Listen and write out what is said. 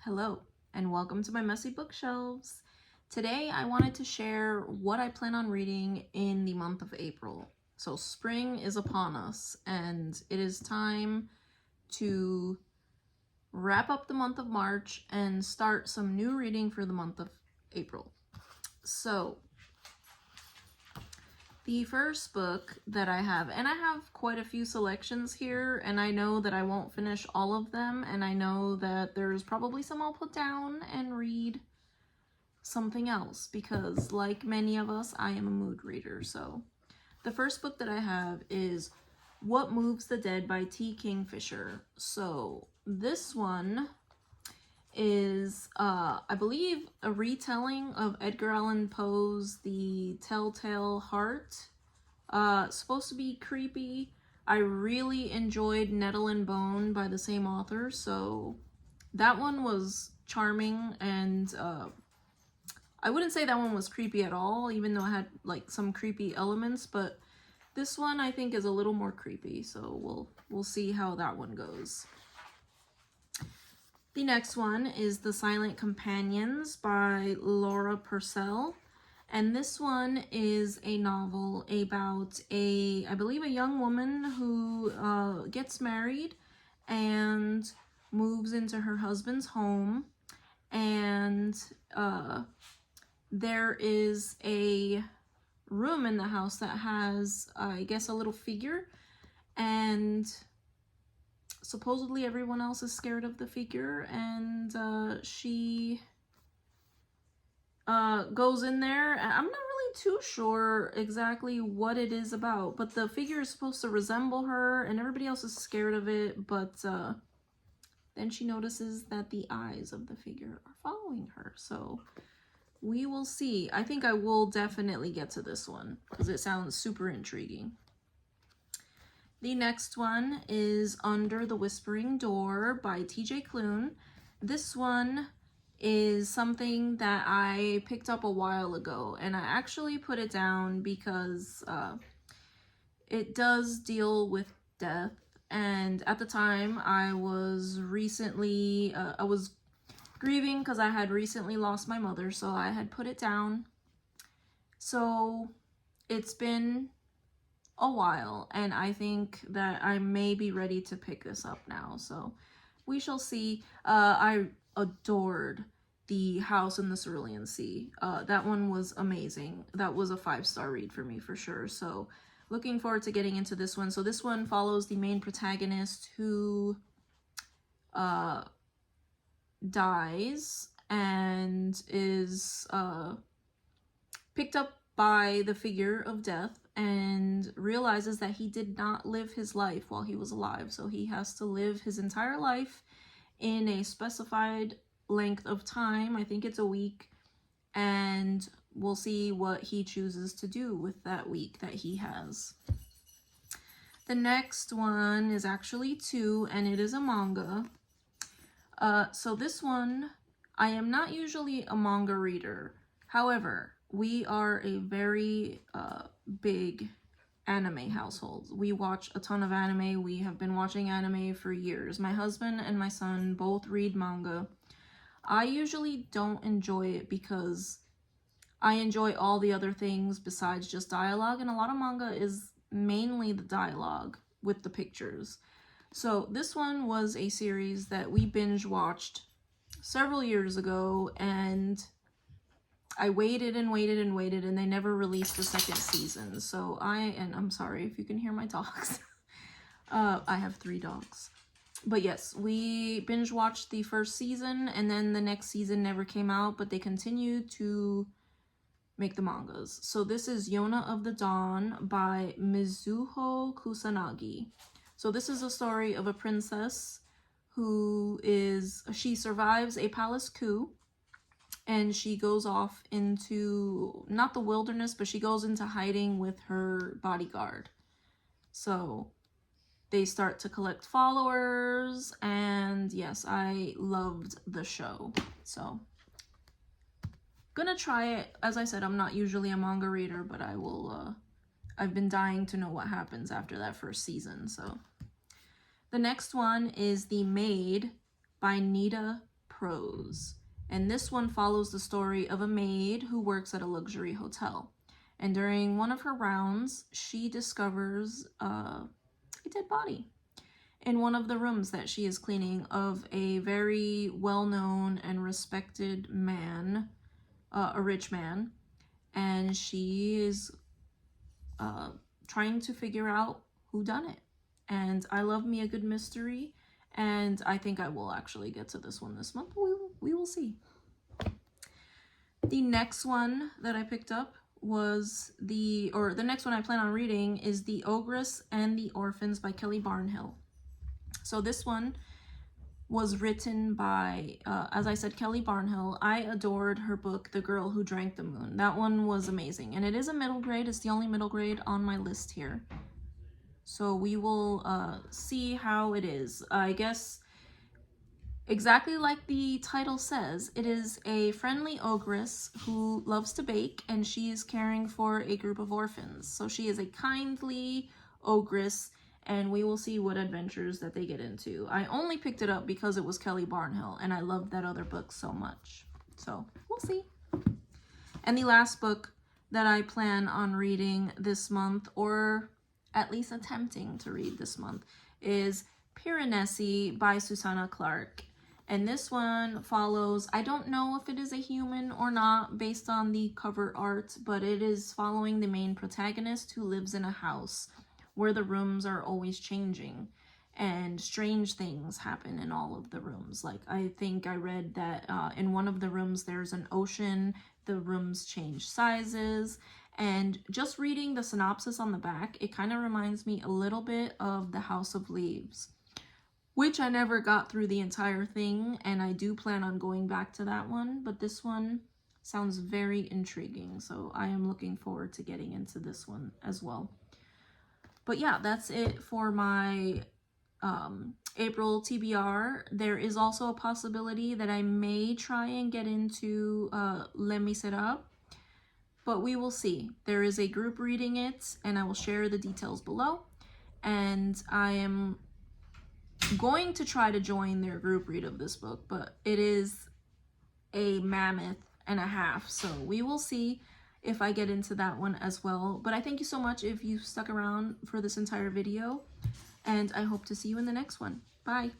Hello, and welcome to my messy bookshelves. Today I wanted to share what I plan on reading in the month of April. So spring is upon us, and it is time to wrap up the month of March and start some new reading for the month of April. So the first book that I have, and I have quite a few selections here, and I know that I won't finish all of them, and I know that there's probably some I'll put down and read something else, because like many of us, I am a mood reader. So the first book that I have is What Moves the Dead by T. Kingfisher. So this one is I believe a retelling of Edgar Allan Poe's The Telltale Heart. Supposed to be creepy. I really enjoyed Nettle and Bone by the same author, so that one was charming, and I wouldn't say that one was creepy at all, even though it had like some creepy elements, but this one I think is a little more creepy, so we'll see how that one goes. The next one is The Silent Companions by Laura Purcell. And this one is a novel about I believe a young woman who gets married and moves into her husband's home. And there is a room in the house that has, I guess, a little figure. And supposedly everyone else is scared of the figure, and she goes in there. I'm not really too sure exactly what it is about, but the figure is supposed to resemble her, and everybody else is scared of it, but then she notices that the eyes of the figure are following her, so we will see. I think I will definitely get to this one, because it sounds super intriguing. The next one is Under the Whispering Door by TJ Klune. This one is something that I picked up a while ago, and I actually put it down because it does deal with death, and at the time I was recently, I was grieving because I had recently lost my mother, so I had put it down. So it's been a while, and I think that I may be ready to pick this up now, so we shall see. I adored The House in the Cerulean Sea. That one was amazing. That was a 5-star read for me for sure, so looking forward to getting into this one. So this one follows the main protagonist who dies and is picked up by the figure of death, and realizes that he did not live his life while he was alive, so he has to live his entire life in a specified length of time. I think it's a week, and we'll see what he chooses to do with that week that he has. The next one is actually two, and it is a manga. So this one, I am not usually a manga reader. However, we are a very big anime household. We watch a ton of anime. We have been watching anime for years. My husband and my son both read manga. I usually don't enjoy it because I enjoy all the other things besides just dialogue, and a lot of manga is mainly the dialogue with the pictures. So this one was a series that we binge watched several years ago, and I waited and waited and waited, and they never released the second season. So I'm sorry if you can hear my dogs. I have 3 dogs. But yes, we binge watched the first season, and then the next season never came out, but they continued to make the mangas. So this is Yona of the Dawn by Mizuho Kusanagi. So this is a story of a princess she survives a palace coup, and she goes off into, not the wilderness, but she goes into hiding with her bodyguard. So they start to collect followers, and yes, I loved the show. So gonna try it. As I said, I'm not usually a manga reader, but I will, I've been dying to know what happens after that first season, so. The next one is The Maid by Nita Crows. And this one follows the story of a maid who works at a luxury hotel. And during one of her rounds, she discovers a dead body in one of the rooms that she is cleaning of a very well-known and respected man, a rich man. And she is trying to figure out who done it. And I love me a good mystery, and I think I will actually get to this one this month. We will see. The next one that I picked up was the next one I plan on reading is The Ogress and the Orphans by Kelly Barnhill. So this one was written by, as I said, Kelly Barnhill. I adored her book, The Girl Who Drank the Moon. That one was amazing. And it is a middle grade. It's the only middle grade on my list here. So we will see how it is. I guess exactly like the title says, it is a friendly ogress who loves to bake, and she is caring for a group of orphans. So she is a kindly ogress, and we will see what adventures that they get into. I only picked it up because it was Kelly Barnhill, and I loved that other book so much. So we'll see. And the last book that I plan on reading this month, or at least attempting to read this month, is Piranesi by Susanna Clark. And this one follows, I don't know if it is a human or not based on the cover art, but it is following the main protagonist who lives in a house where the rooms are always changing and strange things happen in all of the rooms. Like, I think I read that in one of the rooms there's an ocean, the rooms change sizes, and just reading the synopsis on the back, it kind of reminds me a little bit of The House of Leaves, which I never got through the entire thing, and I do plan on going back to that one, but this one sounds very intriguing, so I am looking forward to getting into this one as well. But yeah, that's it for my April TBR. There is also a possibility that I may try and get into Les Miserables, but we will see. There is a group reading it, and I will share the details below. And I am going to try to join their group read of this book, but it is a mammoth and a half, so we will see if I get into that one as well. But I thank you so much if you stuck around for this entire video, and I hope to see you in the next one. Bye!